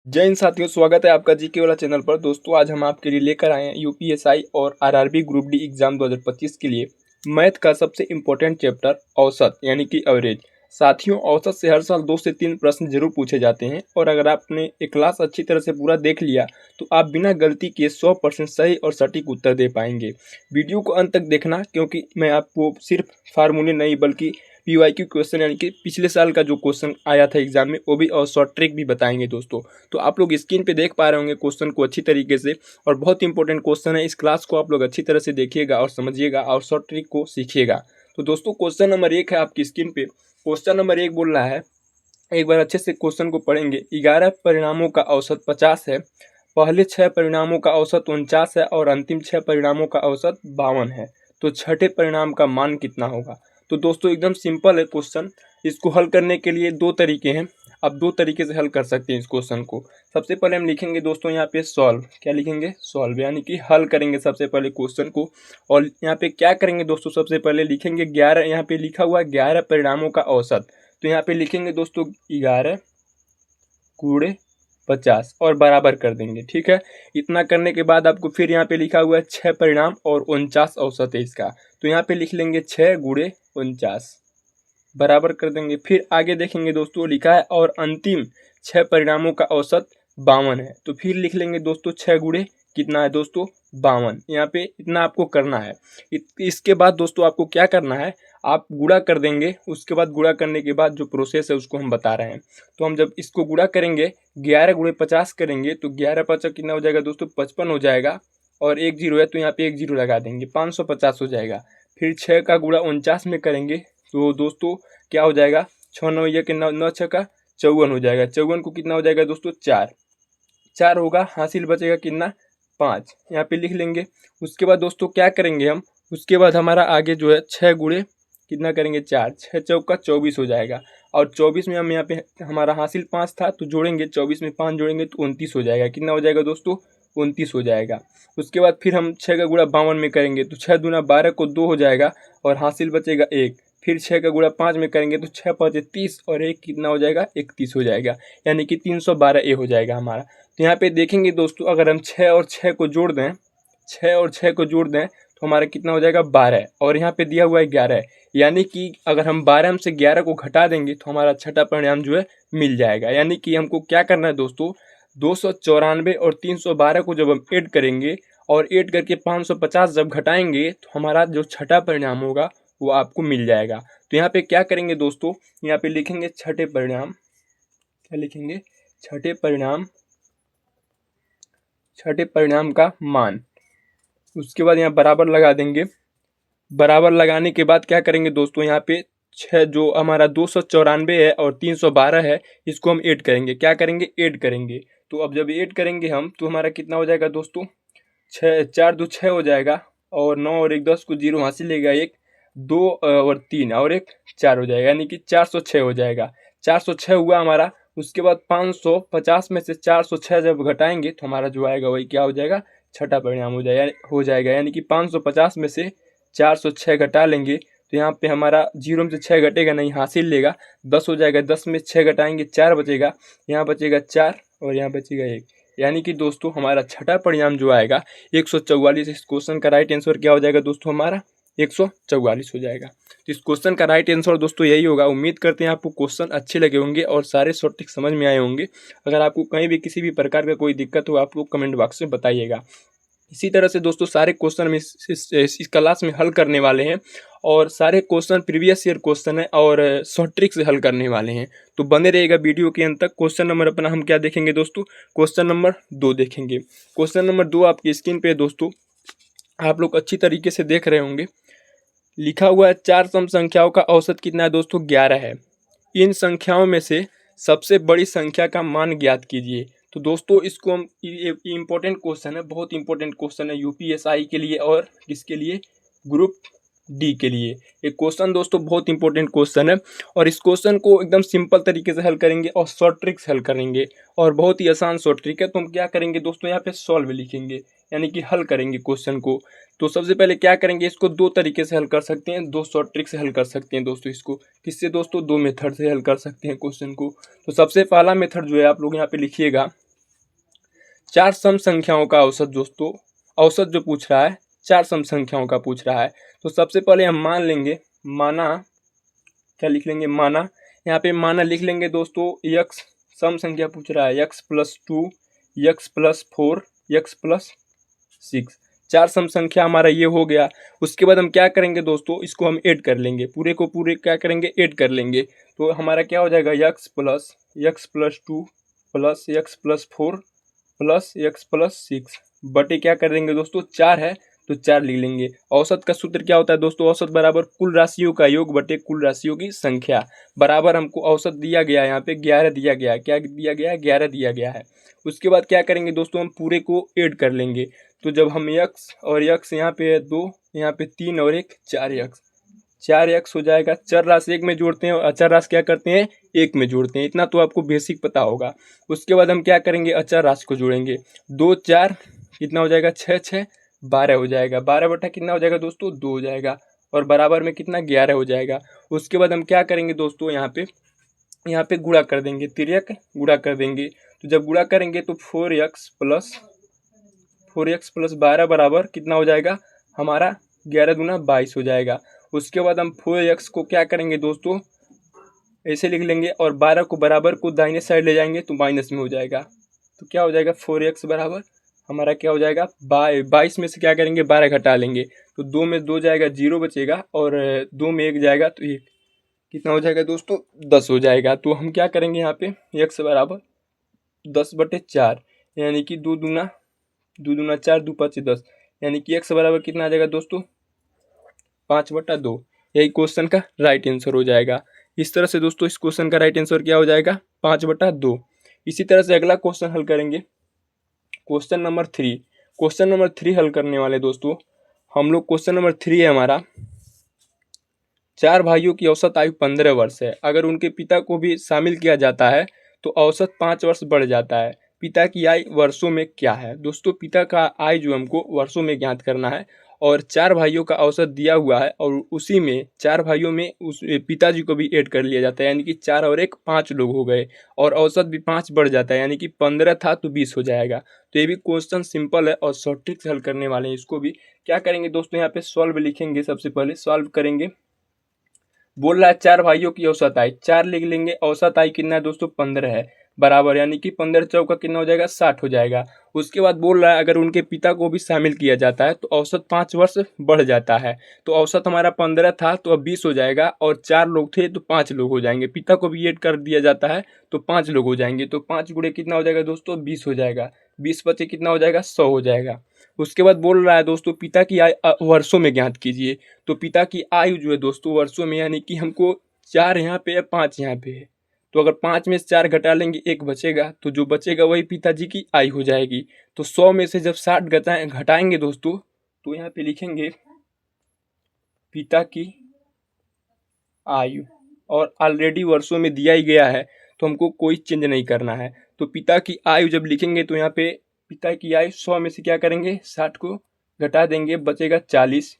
जय हिंद साथियों, स्वागत है आपका जीके वाला चैनल पर। दोस्तों आज हम आपके लिए लेकर आए हैं यूपीएसआई और आरआरबी ग्रुप डी एग्जाम 2025 के लिए मैथ का सबसे इम्पोर्टेंट चैप्टर औसत यानी कि एवरेज। साथियों औसत से हर साल 2 से 3 प्रश्न जरूर पूछे जाते हैं और अगर आपने एक क्लास अच्छी तरह से पूरा देख लिया तो आप बिना गलती के 100% सही और सटीक उत्तर दे पाएंगे। वीडियो को अंत तक देखना क्योंकि मैं आपको सिर्फ फार्मूले नहीं बल्कि पीवाईक्यू क्वेश्चन यानी कि पिछले साल का जो क्वेश्चन आया था एग्जाम में वो भी और शॉर्ट ट्रिक भी बताएंगे दोस्तों। तो आप लोग स्क्रीन पे देख पा रहे होंगे क्वेश्चन को अच्छी तरीके से और बहुत इंपॉर्टेंट क्वेश्चन है। इस क्लास को आप लोग अच्छी तरह से देखिएगा और समझिएगा और शॉर्ट ट्रिक को सीखिएगा। तो दोस्तों क्वेश्चन नंबर 1 है आपकी स्क्रीन पे। क्वेश्चन नंबर 1 बोल रहा है, एक बार अच्छे से क्वेश्चन को पढ़ेंगे। 11 परिणामों का औसत 50 है, पहले 6 परिणामों का औसत 49 है और अंतिम 6 परिणामों का औसत 52 है, तो छठे परिणाम का मान कितना होगा। तो दोस्तों एकदम सिंपल है क्वेश्चन। इसको हल करने के लिए दो तरीके हैं, आप दो तरीके से हल कर सकते हैं इस क्वेश्चन को। सबसे पहले हम लिखेंगे दोस्तों यहाँ पे सॉल्व, क्या लिखेंगे सॉल्व यानी कि हल करेंगे सबसे पहले क्वेश्चन को। और यहाँ पे क्या करेंगे दोस्तों, सबसे पहले लिखेंगे 11, यहाँ पे लिखा हुआ है 11 परिणामों का औसत, तो यहाँ पे लिखेंगे दोस्तों 11 गुणे 50 और बराबर कर देंगे। ठीक है, इतना करने के बाद आपको फिर यहाँ पे लिखा हुआ है 6 परिणाम और 49 औसत है इसका, तो यहाँ पे लिख लेंगे 6 गुणे 49 बराबर कर देंगे। फिर आगे देखेंगे दोस्तों लिखा है और अंतिम 6 परिणामों का औसत 52 है, तो फिर लिख लेंगे दोस्तों 6 गुणे कितना है दोस्तों 52। यहाँ पे इतना आपको करना है। इसके बाद दोस्तों आपको क्या करना है, आप गुणा कर देंगे। उसके बाद गुणा करने के बाद जो प्रोसेस है उसको हम बता रहे हैं। तो हम जब इसको गुणा करेंगे 11 गुणे 50 करेंगे तो 11 50 कितना हो जाएगा दोस्तों 55 हो जाएगा और एक जीरो है तो यहाँ पे एक जीरो लगा देंगे, 550 हो जाएगा। फिर 6 का गुणा 49 में करेंगे तो दोस्तों क्या हो जाएगा, 6 9 ये कितना 9 6 का 54 हो जाएगा। 54 को कितना हो जाएगा दोस्तों 4 होगा, हासिल बचेगा कितना 5, यहाँ पे लिख लेंगे। उसके बाद दोस्तों क्या करेंगे हम, उसके बाद हमारा आगे जो है 6 गुणे कितना करेंगे 4, 6 चौका 24 हो जाएगा और 24 में हम यहाँ पे हमारा हासिल 5 था तो जोड़ेंगे, 24 में 5 जोड़ेंगे तो 29 हो जाएगा। कितना हो जाएगा दोस्तों 29 हो जाएगा। उसके बाद फिर हम 6 का गुणा 52 में करेंगे तो 6 दूना 12 को 2 हो जाएगा और हासिल बचेगा 1। फिर 6 का गुणा 5 में करेंगे तो 6 5 30 और 1 कितना हो जाएगा 31 हो जाएगा, यानी कि 312 ए हो जाएगा हमारा। तो यहाँ पे देखेंगे दोस्तों अगर हम 6 और 6 को जोड़ दें, 6 और 6 को जोड़ दें तो हमारा कितना हो जाएगा 12 और यहाँ पे दिया हुआ है 11, यानी कि अगर हम 12 में से 11 को घटा देंगे तो हमारा छठा परिणाम जो है मिल जाएगा। यानी कि हमको क्या करना है दोस्तों, 294 और 312 को जब हम ऐड करेंगे और ऐड करके 550 जब घटाएंगे तो हमारा जो छठा परिणाम होगा वो आपको मिल जाएगा। तो यहाँ पे क्या करेंगे दोस्तों, यहाँ पे लिखेंगे छठे परिणाम, क्या लिखेंगे छठे परिणाम का मान। उसके बाद यहाँ बराबर लगा देंगे। बराबर लगाने के बाद क्या करेंगे दोस्तों, यहाँ पे 6 जो हमारा 294 है और 312 है इसको हम ऐड करेंगे। क्या करेंगे ऐड करेंगे, तो अब जब ऐड करेंगे हम तो हमारा कितना हो जाएगा दोस्तों 6 4 2 6 हो जाएगा और 9 और 1 10 को 0 हासिल लेगा, 1 2 और 3 और 1 4 हो जाएगा, यानी कि 406 हो जाएगा। 406 हुआ हमारा। उसके बाद 550 में से 406 जब घटाएंगे तो हमारा जो आएगा वही क्या हो जाएगा छठा परिणाम हो जाएगा, यानी कि 550 में से 406 घटा लेंगे तो यहाँ पे हमारा 0 में से 6 घटेगा नहीं, हासिल लेगा 10 हो जाएगा। 10 में 6 घटाएंगे 4 बचेगा, यहाँ बचेगा 4 और यहाँ बचेगा 1, यानी कि दोस्तों हमारा छठा परिणाम जो आएगा 144। इस क्वेश्चन का राइट आंसर क्या हो जाएगा दोस्तों हमारा 144 हो जाएगा। तो इस क्वेश्चन का राइट आंसर दोस्तों यही होगा। उम्मीद करते हैं आपको क्वेश्चन अच्छे लगे होंगे और सारे शॉर्ट ट्रिक समझ में आए होंगे। अगर आपको कहीं भी किसी भी प्रकार का कोई दिक्कत हो आप लोग कमेंट बॉक्स में बताइएगा। इसी तरह से दोस्तों सारे क्वेश्चन हम इस क्लास में हल करने वाले हैं और सारे क्वेश्चन प्रीवियस ईयर क्वेश्चन है और शॉर्ट ट्रिक से हल करने वाले हैं। तो बने रहेगा वीडियो के अंत तक। क्वेश्चन नंबर अपना हम क्या देखेंगे दोस्तों, क्वेश्चन नंबर 2 देखेंगे। क्वेश्चन नंबर 2 आपकी स्क्रीन पे दोस्तों आप लोग अच्छी तरीके से देख रहे होंगे। लिखा हुआ है 4 सम संख्याओं का औसत कितना है दोस्तों 11 है। इन संख्याओं में से सबसे बड़ी संख्या का मान ज्ञात कीजिए। तो दोस्तों इसको हम इम्पोर्टेंट क्वेश्चन है, बहुत इंपॉर्टेंट क्वेश्चन है यूपीएसआई के लिए और किसके लिए ग्रुप डी के लिए। एक क्वेश्चन दोस्तों बहुत इंपॉर्टेंट क्वेश्चन है और इस क्वेश्चन को एकदम सिंपल तरीके से हल करेंगे और शॉर्ट ट्रिक से हल करेंगे और बहुत ही आसान शॉर्ट ट्रिक है। तो हम क्या करेंगे दोस्तों यहाँ पे सॉल्व लिखेंगे यानी कि हल करेंगे क्वेश्चन को। तो सबसे पहले क्या करेंगे, इसको दो तरीके से हल कर सकते हैं, दो शॉर्ट ट्रिक से हल कर सकते हैं दोस्तों। इसको किससे दोस्तों, दो मेथड से हल कर सकते हैं क्वेश्चन को। तो सबसे पहला मेथड जो है आप लोग यहाँ पे लिखिएगा, चार सम संख्याओं का औसत दोस्तों, औसत जो पूछ रहा है चार सम संख्याओं का पूछ रहा है। तो सबसे पहले हम मान लेंगे, माना क्या लिख लेंगे, माना, यहाँ पे माना लिख लेंगे दोस्तों, यक्स सम संख्या पूछ रहा है, x+2, x+4, x+6, चार सम संख्या हमारा ये हो गया। उसके बाद हम क्या करेंगे दोस्तों, इसको हम ऐड कर लेंगे, पूरे को पूरे क्या करेंगे, ऐड कर लेंगे। तो हमारा क्या हो जाएगा, x+2 plus x+4 plus x+6 बटे क्या कर देंगे दोस्तों, चार है तो चार लिख लेंगे। औसत का सूत्र क्या होता है दोस्तों, औसत बराबर कुल राशियों का योग बटे कुल राशियों की संख्या, बराबर हमको औसत दिया गया है, यहाँ पे 11 दिया गया है, क्या दिया गया है, 11 दिया गया है। उसके बाद क्या करेंगे दोस्तों, हम पूरे को ऐड कर लेंगे। तो जब हम यक्स और यक्स यहाँ पे है 2, यहाँ पे 3 और 1 4 यक्स हो जाएगा। चर राशि एक में जोड़ते हैं और अचर राशि क्या करते हैं, एक में जोड़ते हैं, इतना तो आपको बेसिक पता होगा। उसके बाद हम क्या करेंगे, अचर राशि को जोड़ेंगे, 2 4 कितना हो जाएगा, 6 6 12 हो जाएगा, 12 बटा कितना हो जाएगा दोस्तों, 2 हो जाएगा, और बराबर में कितना, 11 हो जाएगा। उसके बाद हम क्या करेंगे दोस्तों, यहाँ पे गुणा कर देंगे, तिर्यक गुणा कर देंगे। तो जब गुणा करेंगे तो 4x+12 बराबर कितना हो जाएगा हमारा, 11 दूना 22 हो जाएगा। उसके बाद हम 4x को क्या करेंगे दोस्तों, ऐसे लिख लेंगे, और 12 को बराबर को दाहिने साइड ले जाएंगे तो माइनस में हो जाएगा। तो क्या हो जाएगा, 4x बराबर हमारा क्या हो जाएगा, 22 में से क्या करेंगे, 12 घटा लेंगे, तो 2 में 2 जाएगा, 0 बचेगा, और 2 में 1 जाएगा तो 1, कितना हो जाएगा दोस्तों, 10 हो जाएगा। तो हम क्या करेंगे, यहाँ पे x बराबर 10/4, यानी कि 2 दूना 4, 2 5 10, यानी कि x बराबर कितना आ जाएगा दोस्तों, 5/2। यही क्वेश्चन का राइट आंसर हो जाएगा। इस तरह से दोस्तों इस क्वेश्चन का राइट आंसर क्या हो जाएगा, 5/2। इसी तरह से अगला क्वेश्चन हल करेंगे, क्वेश्चन नंबर 3। क्वेश्चन नंबर 3 हल करने वाले दोस्तों हम लोग, क्वेश्चन नंबर 3 है हमारा, चार भाइयों की औसत आयु 15 वर्ष है, अगर उनके पिता को भी शामिल किया जाता है तो औसत 5 वर्ष बढ़ जाता है, पिता की आयु वर्षों में क्या है। दोस्तों पिता का आयु जो हमको वर्षों में ज्ञात करना है, और चार भाइयों का औसत दिया हुआ है, और उसी में चार भाइयों में उस पिताजी को भी ऐड कर लिया जाता है, यानी कि 4 और 1 5 लोग हो गए, और औसत भी 5 बढ़ जाता है, यानी कि 15 था तो 20 हो जाएगा। तो ये भी क्वेश्चन सिंपल है और शॉर्ट ट्रिक से हल करने वाले हैं। इसको भी क्या करेंगे दोस्तों, यहाँ पे सॉल्व लिखेंगे, सबसे पहले सॉल्व करेंगे। बोल रहा है चार भाइयों की औसत आय, चार लिख लेंगे, औसत आय कितना है दोस्तों, 15 है, बराबर, यानी कि 15 चौका कितना हो जाएगा, 60 हो जाएगा। उसके बाद बोल रहा है अगर उनके पिता को भी शामिल किया जाता है तो औसत 5 वर्ष बढ़ जाता है। तो औसत हमारा 15 था तो अब 20 हो जाएगा, और चार लोग थे तो 5 लोग हो जाएंगे, पिता को भी ऐड कर दिया जाता है तो 5 लोग हो जाएंगे, तो 5 गुणे कितना हो जाएगा दोस्तों, 20 हो जाएगा, 20 बचे कितना हो जाएगा, 100 हो जाएगा। उसके बाद बोल रहा है दोस्तों पिता की आयु वर्षों में ज्ञात कीजिए। तो पिता की आयु जो है दोस्तों वर्षों में, यानी कि हमको 4 यहाँ पे है, 5 यहाँ पे है, तो अगर 5 में से 4 घटा लेंगे 1 बचेगा, तो जो बचेगा वही पिताजी की आयु हो जाएगी। तो 100 में से जब 60 घटाएंगे दोस्तों, तो यहाँ पे लिखेंगे पिता की आयु, और ऑलरेडी वर्षों में दिया ही गया है तो हमको कोई चेंज नहीं करना है। तो पिता की आयु जब लिखेंगे तो यहाँ पे पिता की आयु 100 में से क्या करेंगे, 60 को घटा देंगे, बचेगा 40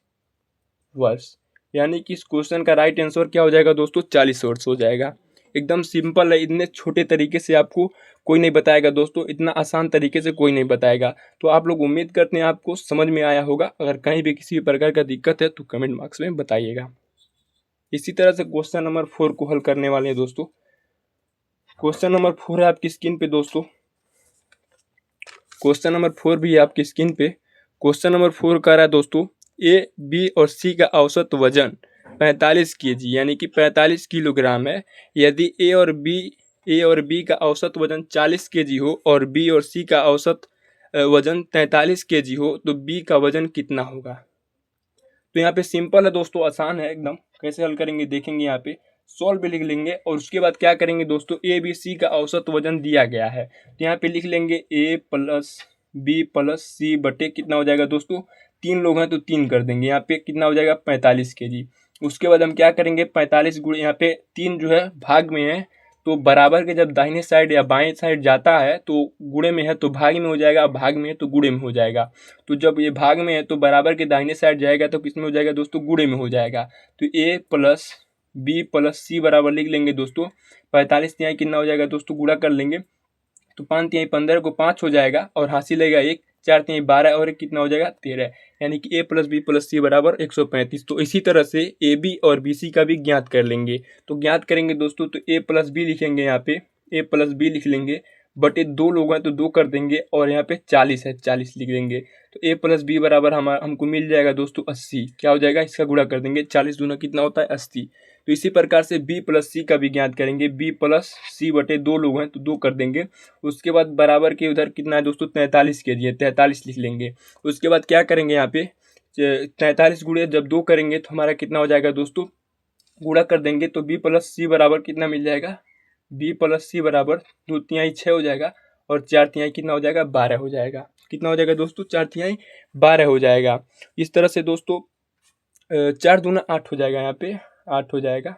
वर्ष, यानी कि इस क्वेश्चन का राइट आंसर क्या हो जाएगा दोस्तों, 40 वर्ष हो जाएगा। एकदम सिंपल है, इतने छोटे तरीके से आपको कोई नहीं बताएगा दोस्तों, इतना आसान तरीके से कोई नहीं बताएगा। तो आप लोग उम्मीद करते हैं आपको समझ में आया होगा, अगर कहीं भी किसी भी प्रकार का दिक्कत है तो कमेंट बॉक्स में बताइएगा। इसी तरह से क्वेश्चन नंबर 4 को हल करने वाले हैं दोस्तों। क्वेश्चन नंबर 4 है आपकी स्क्रीन पे दोस्तों, क्वेश्चन नंबर 4 भी है आपकी स्क्रीन पे। क्वेश्चन नंबर 4 कह रहा है दोस्तों, ए बी और सी का औसत वजन 45 kg यानी कि 45 किलोग्राम है। यदि ए और बी का औसत वजन 40 kg हो और बी और सी का औसत वजन 43 kg हो तो बी का वजन कितना होगा। तो यहाँ पे सिंपल है दोस्तों, आसान है एकदम, कैसे हल करेंगे देखेंगे। यहाँ पे सॉल्व लिख लेंगे, और उसके बाद क्या करेंगे दोस्तों, ए बी सी का औसत वजन दिया गया है तो यहाँ पे लिख लेंगे ए प्लस बी प्लस सी बटे कितना हो जाएगा दोस्तों, 3 लोग हैं तो 3 कर देंगे, यहाँ पे कितना हो जाएगा 45 kg। उसके बाद हम क्या करेंगे, 45 गुणे यहाँ पे 3 जो है भाग में है, तो बराबर के जब दाहिने साइड या बाएं साइड जाता है तो गुणे में है तो भाग में हो जाएगा, भाग में है तो गुणे में हो जाएगा। तो जब ये भाग में है तो बराबर के दाहिने साइड जाएगा तो किस में हो जाएगा दोस्तों, गुणे में हो जाएगा। तो ए प्लस बी प्लस सी बराबर लिख लेंगे दोस्तों, 45 यहाँ कितना हो जाएगा दोस्तों, गुणा कर लेंगे तो 5×3 15 को 5 हो जाएगा और हासिल रहेगा 1, 4×3 12 और 1 कितना हो जाएगा 13, यानी कि a प्लस बी प्लस सी बराबर 135। तो इसी तरह से ए बी और बी सी का भी ज्ञात कर लेंगे। तो ज्ञात करेंगे दोस्तों, तो a प्लस बी लिखेंगे, यहाँ पे a प्लस बी लिख लेंगे, बटे 2 लोग हैं तो 2 कर देंगे और यहाँ पे 40 है 40 लिख देंगे। तो a प्लस बी बराबर हमको मिल जाएगा दोस्तों 80। क्या हो जाएगा, इसका गुणा कर देंगे, 40 दूना कितना होता है 80। तो इसी प्रकार से b प्लस सी का भी ज्ञात करेंगे, b प्लस सी बटे 2 लोग हैं तो 2 कर देंगे। उसके बाद बराबर के उधर कितना है दोस्तों 43 के लिए 43 लिख लेंगे। उसके बाद क्या करेंगे, यहाँ पे 43 गुणे जब 2 करेंगे तो हमारा कितना हो जाएगा दोस्तों, गुणा कर देंगे तो b प्लस सी बराबर कितना मिल जाएगा, b प्लस सी बराबर 2×3 6 हो जाएगा और 4×3 कितना हो जाएगा 12 हो जाएगा। कितना हो जाएगा दोस्तों 4×3 12 हो जाएगा। इस तरह से दोस्तों 4 दूना 8 हो जाएगा, यहाँ पे 8 हो जाएगा,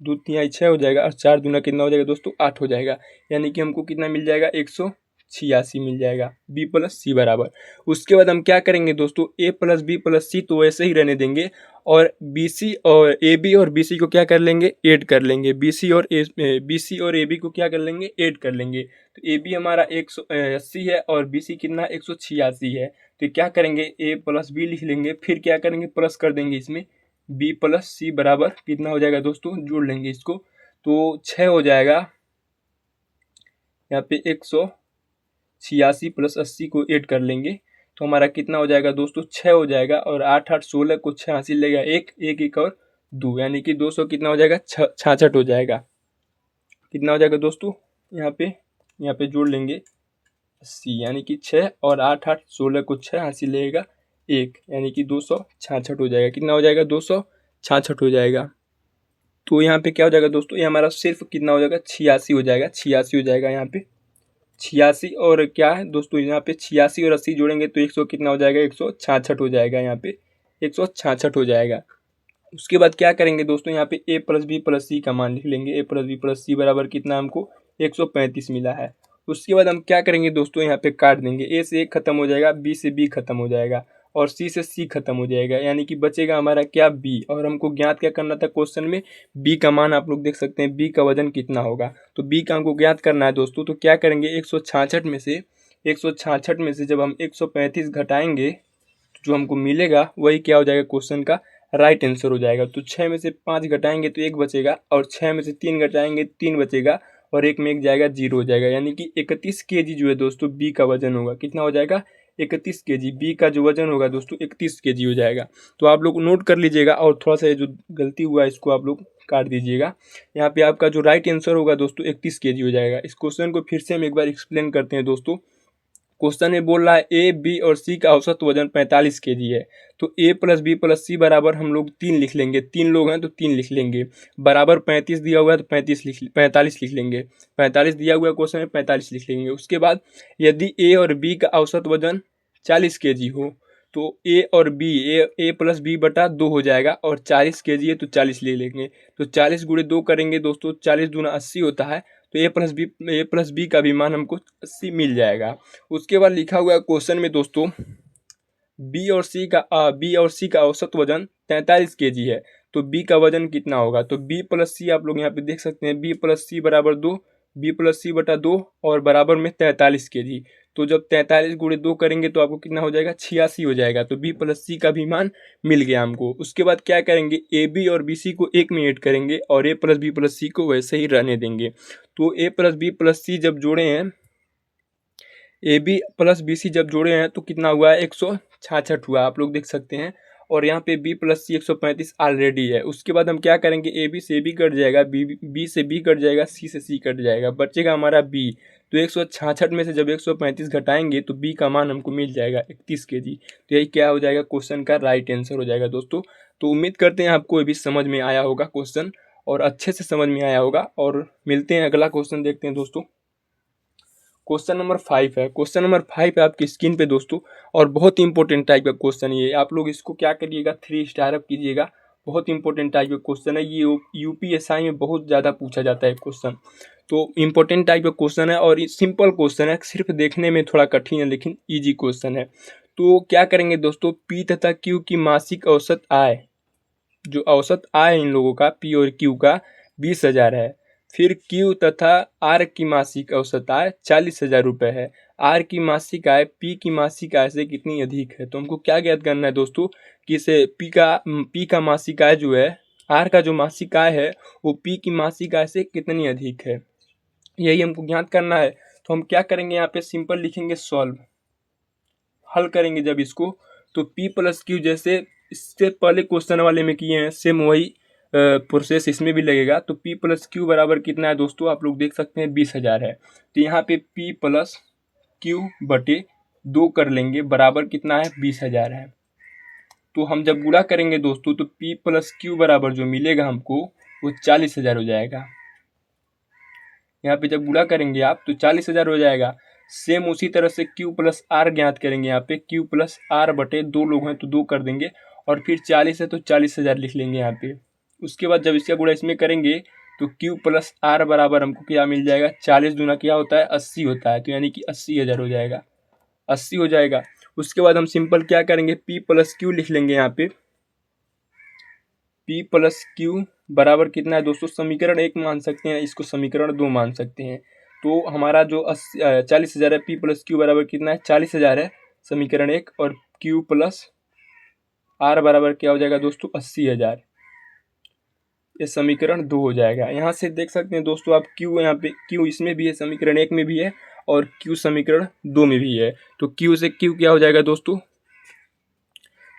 2×3 6 हो जाएगा और 4 दूना कितना हो जाएगा दोस्तों 8 हो जाएगा, यानी कि हमको कितना मिल जाएगा 186 मिल जाएगा b प्लस सी बराबर। उसके बाद हम क्या करेंगे दोस्तों, a प्लस बी प्लस सी तो वैसे ही रहने देंगे और बी सी और ए बी और बी सी को क्या कर लेंगे, ऐड कर लेंगे। बी सी और ए बी को क्या कर लेंगे, ऐड कर लेंगे। तो ए बी हमारा 180 है और बी सी कितना 186 है। तो क्या करेंगे, a प्लस बी लिख लेंगे, फिर क्या करेंगे प्लस कर देंगे इसमें, b प्लस सी बराबर कितना हो जाएगा दोस्तों, जोड़ लेंगे इसको तो 6 हो जाएगा। यहाँ पे 186 प्लस 80 को ऐड कर लेंगे तो हमारा कितना हो जाएगा दोस्तों 6 हो जाएगा और 8 8 16 को 6 हासिल लेगा 1 1 1 और 2, यानी कि 200 कितना हो जाएगा 66 हो जाएगा। कितना हो जाएगा दोस्तों, यहाँ पे जोड़ लेंगे 80, यानी कि 6 और 8 8 16 को 6 हासिल लेगा 1, यानी कि 266 हो जाएगा। कितना हो जाएगा 266 हो जाएगा। तो यहाँ पे क्या हो जाएगा दोस्तों, ये हमारा सिर्फ कितना हो जाएगा 86 हो जाएगा, 86 हो जाएगा यहाँ पे 86। और क्या है दोस्तों, यहाँ पे 86 और 80 जोड़ेंगे तो 100 कितना हो जाएगा 166 हो जाएगा, यहाँ पे 166 हो जाएगा। उसके बाद क्या करेंगे दोस्तों, यहाँ पे a प्लस बी प्लस सी का मान लिख लेंगे, a प्लस बी प्लस सी बराबर कितना हमको 135 मिला है। उसके बाद हम क्या करेंगे दोस्तों, यहाँ पे काट देंगे, a से 1 खत्म हो जाएगा, b से b खत्म हो जाएगा और c से c खत्म हो जाएगा, यानी कि बचेगा हमारा क्या b। और हमको ज्ञात क्या करना था क्वेश्चन में, b का मान आप लोग देख सकते हैं, b का वजन कितना होगा। तो b का हमको ज्ञात करना है दोस्तों। तो क्या करेंगे 166 में से जब हम 135 घटाएंगे तो जो हमको मिलेगा वही क्या हो जाएगा क्वेश्चन का राइट आंसर हो जाएगा। तो 6 में से 5 घटाएंगे तो 1 बचेगा और 6 में से 3 घटाएंगे 3 बचेगा और 1 में 1 जाएगा 0 हो जाएगा, यानी कि 31 kg जो है दोस्तों b का वजन होगा। कितना हो जाएगा 31 kg, b का जो वजन होगा दोस्तों 31 kg हो जाएगा। तो आप लोग नोट कर लीजिएगा और थोड़ा सा जो गलती हुआ है इसको आप लोग काट दीजिएगा। यहाँ पे आपका जो राइट आंसर होगा दोस्तों 31 kg हो जाएगा। इस क्वेश्चन को फिर से हम एक बार एक्सप्लेन करते हैं दोस्तों। क्वेश्चन में बोल रहा है ए बी और सी का औसत वजन 45 kg है। तो a प्लस बी प्लस सी बराबर हम लोग 3 लिख लेंगे, 3 लोग हैं तो 3 लिख लेंगे, बराबर 35 दिया हुआ है तो 45 लिख लेंगे, 45 दिया हुआ है क्वेश्चन में 45 लिख लेंगे। उसके बाद यदि a और b का औसत वजन 40 kg हो तो a और b a प्लस बी बटा 2 हो जाएगा और 40 kg है तो 40 ले लेंगे। तो 40 गुणे 2 करेंगे दोस्तों, 40 दूना 80 होता है। तो a प्लस बी का भी मान हमको 80 मिल जाएगा। उसके बाद लिखा हुआ है क्वेश्चन में दोस्तों बी और सी का औसत वजन 43 kg है। तो b का वजन कितना होगा, तो b प्लस सी आप लोग यहाँ पे देख सकते हैं, b प्लस सी बराबर 2, b प्लस सी बटा 2 और बराबर में 43 kg। तो जब 43 गुणे 2 करेंगे तो आपको कितना हो जाएगा 86 हो जाएगा। तो b प्लस सी का भी मान मिल गया हमको। उसके बाद क्या करेंगे, ए बी और बी सी को एक में ऐड करेंगे और a plus B plus C को वैसे ही रहने देंगे। तो a plus B plus C जब जोड़े हैं, A B plus B C जब जोड़े हैं तो कितना हुआ है 166 हुआ, आप लोग देख सकते हैं। और यहाँ पे b प्लस सी 135 ऑलरेडी है। उसके बाद हम क्या करेंगे, ए बी से बी कट जाएगा, बी से बी कट जाएगा, सी से सी कट जाएगा, बचेगा हमारा b। तो 166 में से जब 135 घटाएंगे तो b का मान हमको मिल जाएगा 31 kg। तो यही क्या हो जाएगा क्वेश्चन का राइट आंसर हो जाएगा दोस्तों। तो उम्मीद करते हैं आपको ये भी समझ में आया होगा क्वेश्चन, और अच्छे से समझ में आया होगा। और मिलते हैं अगला क्वेश्चन देखते हैं दोस्तों। क्वेश्चन नंबर 5 है। क्वेश्चन नंबर 5 है आपकी स्क्रीन पे दोस्तों, और बहुत इंपॉर्टेंट टाइप का क्वेश्चन ये। आप लोग इसको क्या करिएगा 3 स्टार अप कीजिएगा। बहुत इंपॉर्टेंट टाइप का क्वेश्चन है ये, यूपीएसआई में बहुत ज़्यादा पूछा जाता है क्वेश्चन। तो इंपॉर्टेंट टाइप का क्वेश्चन है और सिंपल क्वेश्चन है, सिर्फ देखने में थोड़ा कठिन है लेकिन ईजी क्वेश्चन है। तो क्या करेंगे दोस्तों, पी तथा क्यू की मासिक औसत आय, जो औसत आय इन लोगों का पी और क्यू का 20,000 है। फिर क्यू तथा आर की मासिक औसत आय 40,000 रुपये है। आर की मासिक आय पी की मासिक आय से कितनी अधिक है। तो हमको क्या ज्ञात करना है दोस्तों कि इसे पी का मासिक आय जो है, आर का जो मासिक आय है वो पी की मासिक आय से कितनी अधिक है, यही हमको ज्ञात करना है। तो हम क्या करेंगे, यहाँ पे सिंपल लिखेंगे सॉल्व, हल करेंगे जब इसको, तो पी प्लस क्यू जैसे इससे पहले क्वेश्चन वाले में किए हैं सेम वही प्रोसेस इसमें भी लगेगा। तो पी प्लस क्यू बराबर कितना है दोस्तों, आप लोग देख सकते हैं 20,000 है। तो यहाँ पे पी प्लस क्यू बटे 2 कर लेंगे, बराबर कितना है 20,000 है। तो हम जब गुणा करेंगे दोस्तों तो पी प्लस क्यू बराबर जो मिलेगा हमको वो 40,000 हो जाएगा। यहाँ पे जब गुणा करेंगे आप तो 40,000 हो जाएगा। सेम उसी तरह से क्यू प्लस आर ज्ञात करेंगे, यहाँ पे क्यू प्लस आर बटे 2 लोग हैं तो 2 कर देंगे, और फिर 40 है तो 40,000 लिख लेंगे यहाँ पे। उसके बाद जब इसका गुणा इसमें करेंगे तो क्यू प्लस आर बराबर हमको क्या मिल जाएगा, 40 दूना क्या होता है 80 होता है, तो यानी कि 80,000 हो जाएगा, 80 हो जाएगा। उसके बाद हम सिंपल क्या करेंगे, पी प्लस क्यू लिख लेंगे यहाँ पे। पी प्लस क्यू बराबर कितना है दोस्तों, समीकरण 1 मान सकते हैं, इसको समीकरण 2 मान सकते हैं। तो हमारा जो 40,000 है, पी प्लस क्यू बराबर कितना है 40,000 है समीकरण 1, और क्यू प्लस आर बराबर क्या हो जाएगा दोस्तों 80,000, ये समीकरण 2 हो जाएगा। यहाँ से देख सकते हैं दोस्तों आप क्यू, यहाँ पे क्यू इसमें भी है, समीकरण 1 में भी है, और क्यू समीकरण 2 में भी है। तो क्यू से क्यू क्या हो जाएगा दोस्तों,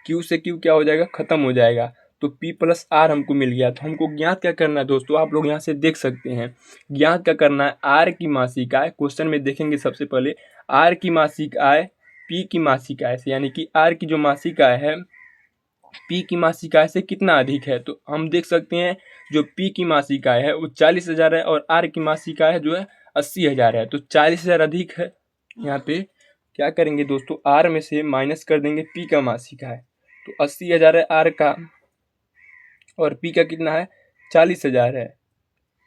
क्यू से क्यू क्या हो जाएगा, खत्म हो जाएगा। तो P प्लस आर हमको मिल गया। तो हमको ज्ञात क्या करना है दोस्तों, आप लोग यहाँ से देख सकते हैं, ज्ञात क्या करना है, आर की मासिक आय, क्वेश्चन में देखेंगे सबसे पहले आर की मासिक आय P की मासिक आय से, यानी कि आर की जो मासिक आय है P की मासिक आय से कितना अधिक है। तो हम देख सकते हैं जो P की मासिक आय है वो 40,000 है, और आर की मासिक आय जो है 80,000 है, तो 40,000 अधिक है। यहाँ पे क्या करेंगे दोस्तों, आर में से माइनस कर देंगे P का मासिक आय, तो 80,000 है आर का, और पी का कितना है 40,000 है।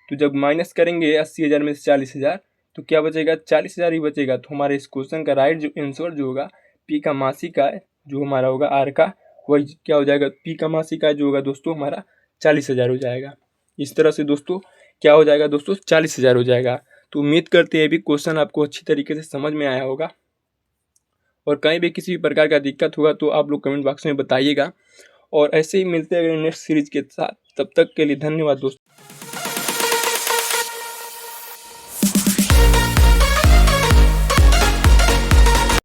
तो जब माइनस करेंगे 80,000 में से 40,000 तो क्या बचेगा, 40,000 ही बचेगा। तो हमारे इस क्वेश्चन का राइट जो आंसर जो होगा, पी का मासिक आय जो हमारा होगा आर का, वही क्या हो जाएगा, पी का मासिक आय जो होगा दोस्तों हमारा 40,000 हो जाएगा। इस तरह से दोस्तों क्या हो जाएगा दोस्तों, 40,000 हो जाएगा। तो उम्मीद करते हैं भी क्वेश्चन आपको अच्छी तरीके से समझ में आया होगा, और कहीं भी किसी भी प्रकार का दिक्कत होगा तो आप लोग कमेंट बॉक्स में बताइएगा, और ऐसे ही मिलते हैं अगले नेक्स्ट सीरीज के साथ। तब तक के लिए धन्यवाद दोस्तों।